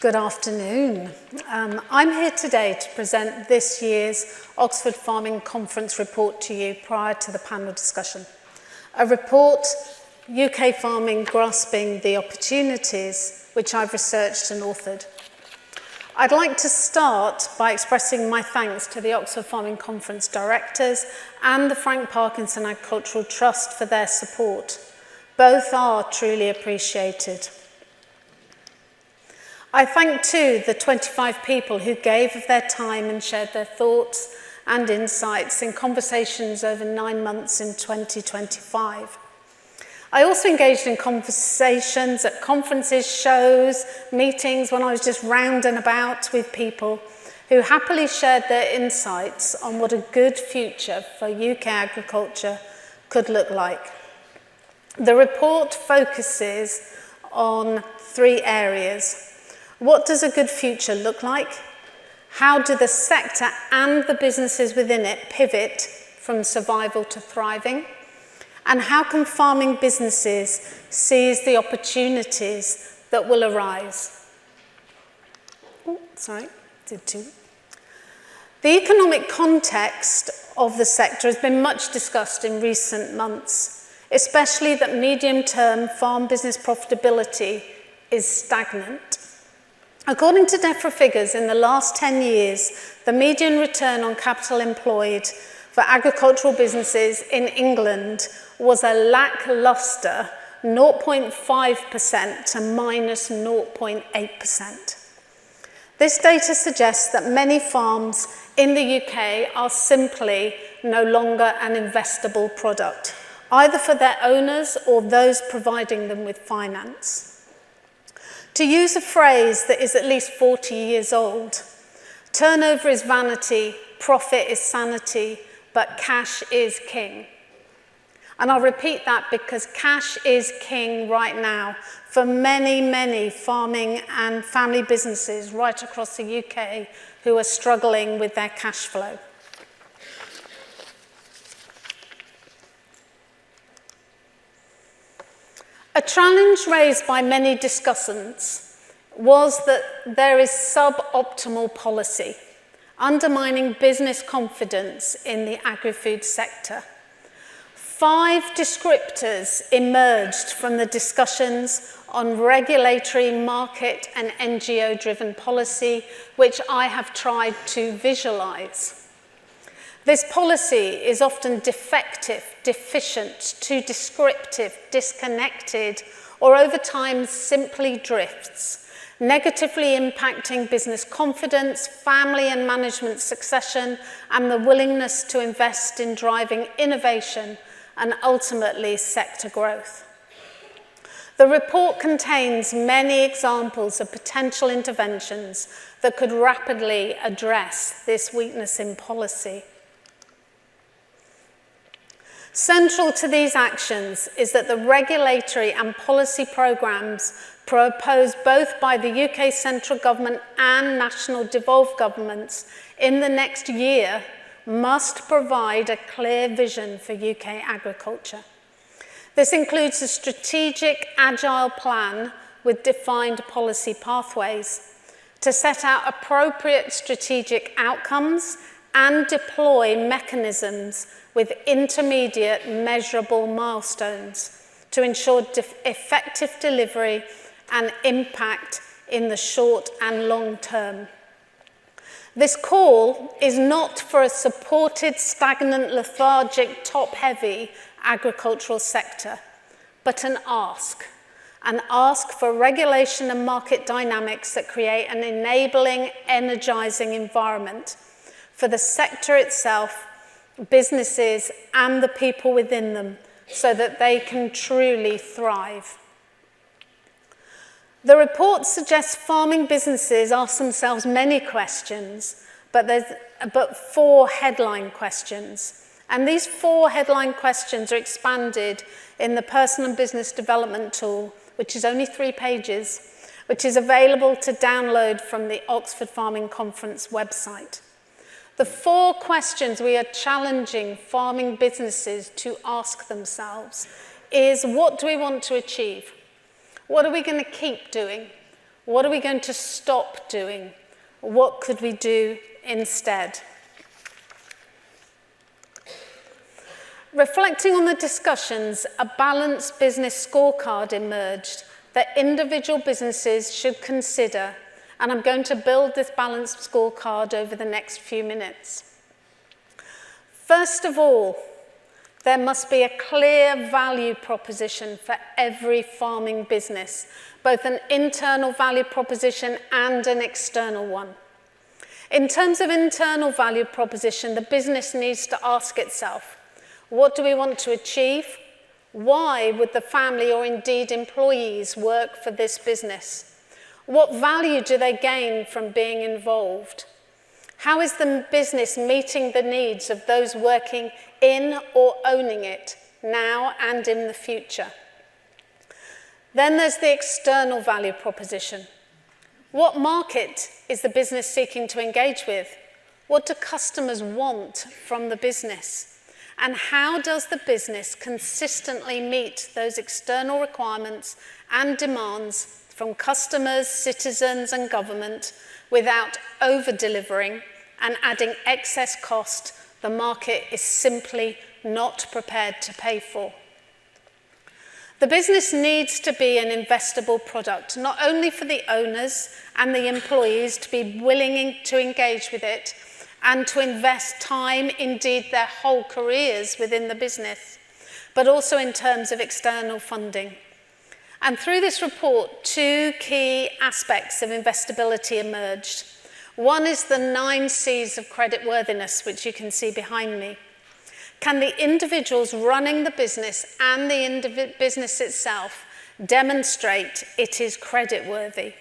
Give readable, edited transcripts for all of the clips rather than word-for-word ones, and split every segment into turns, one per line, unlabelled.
Good afternoon. I'm here today to present this year's Oxford Farming Conference report to you prior to the panel discussion. A report, UK Farming Grasping the Opportunities, which I've researched and authored. I'd like to start by expressing my thanks to the Oxford Farming Conference directors and the Frank Parkinson Agricultural Trust for their support. Both are truly appreciated. I thank too the 25 people who gave of their time and shared their thoughts and insights in conversations over 9 months in 2025. I also engaged in conversations at conferences, shows, meetings when I was just round and about with people who happily shared their insights on what a good future for UK agriculture could look like. The report focuses on 3 areas. What does a good future look like? How do the sector and the businesses within it pivot from survival to thriving? And how can farming businesses seize the opportunities that will arise? The economic context of the sector has been much discussed in recent months, especially that medium-term farm business profitability is stagnant. According to DEFRA figures, in the last 10 years, the median return on capital employed for agricultural businesses in England was a lackluster 0.5% to minus 0.8%. This data suggests that many farms in the UK are simply no longer an investable product, either for their owners or those providing them with finance. To use a phrase that is at least 40 years old, turnover is vanity, profit is sanity, but cash is king. And I'll repeat that because cash is king right now for many, many farming and family businesses right across the UK who are struggling with their cash flow. A challenge raised by many discussants was that there is suboptimal policy, undermining business confidence in the agri-food sector. 5 descriptors emerged from the discussions on regulatory, market and NGO-driven policy, which I have tried to visualize. This policy is often defective, deficient, too descriptive, disconnected, or over time simply drifts, negatively impacting business confidence, family and management succession, and the willingness to invest in driving innovation and ultimately sector growth. The report contains many examples of potential interventions that could rapidly address this weakness in policy. Central to these actions is that the regulatory and policy programmes proposed both by the UK central government and national devolved governments in the next year must provide a clear vision for UK agriculture. This includes a strategic, agile plan with defined policy pathways to set out appropriate strategic outcomes and deploy mechanisms with intermediate measurable milestones to ensure effective delivery and impact in the short and long term. This call is not for a supported, stagnant, lethargic, top-heavy agricultural sector, but an ask for regulation and market dynamics that create an enabling, energizing environment for the sector itself, businesses and the people within them so that they can truly thrive. The report suggests farming businesses ask themselves many questions, but 4 headline questions. And these 4 headline questions are expanded in the Personal and Business Development Tool, which is only 3 pages, which is available to download from the Oxford Farming Conference website. The 4 questions we are challenging farming businesses to ask themselves is, what do we want to achieve? What are we going to keep doing? What are we going to stop doing? What could we do instead? Reflecting on the discussions, a balanced business scorecard emerged that individual businesses should consider, and I'm going to build this balanced scorecard over the next few minutes. First of all, there must be a clear value proposition for every farming business, both an internal value proposition and an external one. In terms of internal value proposition, the business needs to ask itself, what do we want to achieve? Why would the family or indeed employees work for this business? What value do they gain from being involved? How is the business meeting the needs of those working in or owning it now and in the future? Then there's the external value proposition. What market is the business seeking to engage with? What do customers want from the business? And how does the business consistently meet those external requirements and demands from customers, citizens, and government without over-delivering and adding excess cost the market is simply not prepared to pay for? The business needs to be an investable product, not only for the owners and the employees to be willing to engage with it and to invest time, indeed their whole careers within the business, but also in terms of external funding. And through this report, two key aspects of investability emerged. One is the 9 C's of creditworthiness, which you can see behind me. Can the individuals running the business and the business itself demonstrate it is creditworthy?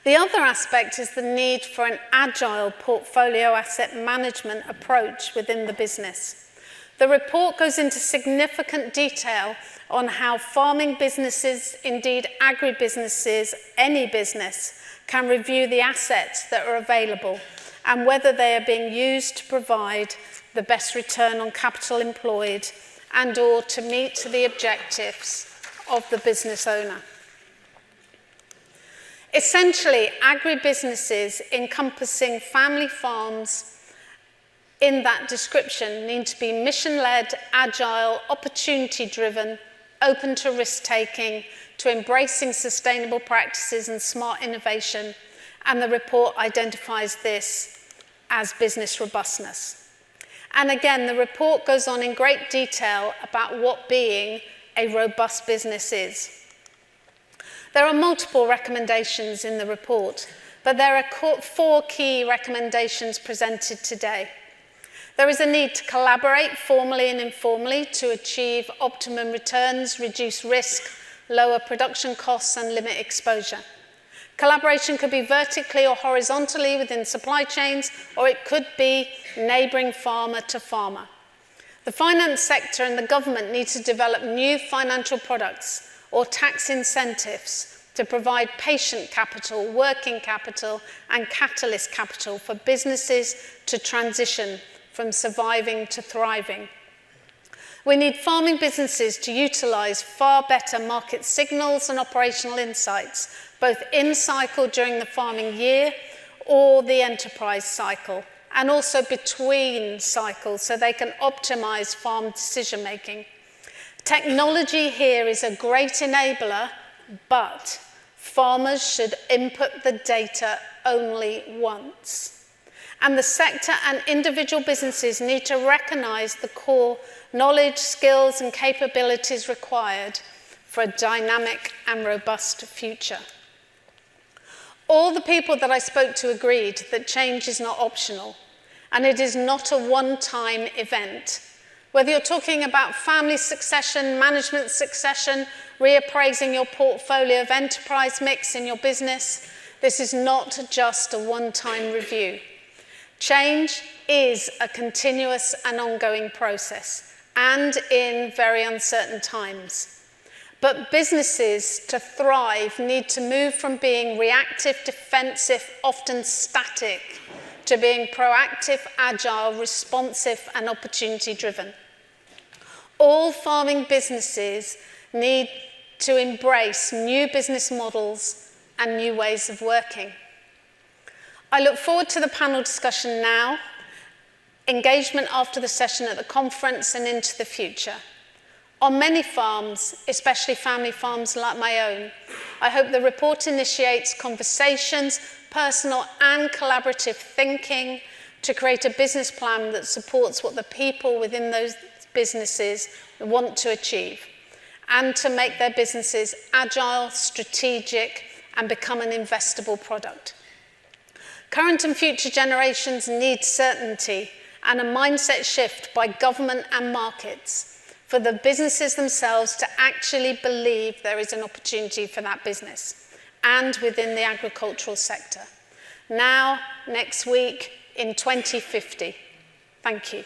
The other aspect is the need for an agile portfolio asset management approach within the business. The report goes into significant detail on how farming businesses, indeed agribusinesses, any business, can review the assets that are available and whether they are being used to provide the best return on capital employed and or to meet the objectives of the business owner. Essentially, agribusinesses encompassing family farms in that description need to be mission-led, agile, opportunity-driven, open to risk-taking, to embracing sustainable practices and smart innovation, and the report identifies this as business robustness. And again, the report goes on in great detail about what being a robust business is. There are multiple recommendations in the report, but there are 4 key recommendations presented today. There is a need to collaborate formally and informally to achieve optimum returns, reduce risk, lower production costs, and limit exposure. Collaboration could be vertically or horizontally within supply chains, or it could be neighbouring farmer to farmer. The finance sector and the government need to develop new financial products or tax incentives to provide patient capital, working capital, and catalyst capital for businesses to transition from surviving to thriving. We need farming businesses to utilise far better market signals and operational insights, both in cycle during the farming year or the enterprise cycle, and also between cycles so they can optimise farm decision making. Technology here is a great enabler, but farmers should input the data only once. And the sector and individual businesses need to recognise the core knowledge, skills, and capabilities required for a dynamic and robust future. All the people that I spoke to agreed that change is not optional, and it is not a one-time event. Whether you're talking about family succession, management succession, reappraising your portfolio of enterprise mix in your business, this is not just a one-time review. Change is a continuous and ongoing process, and in very uncertain times. But businesses, to thrive, need to move from being reactive, defensive, often static, to being proactive, agile, responsive, and opportunity-driven. All farming businesses need to embrace new business models and new ways of working. I look forward to the panel discussion now, engagement after the session at the conference and into the future. On many farms, especially family farms like my own, I hope the report initiates conversations, personal and collaborative thinking to create a business plan that supports what the people within those businesses want to achieve and to make their businesses agile, strategic, and become an investable product. Current and future generations need certainty and a mindset shift by government and markets for the businesses themselves to actually believe there is an opportunity for that business and within the agricultural sector. Now, next week, in 2050. Thank you.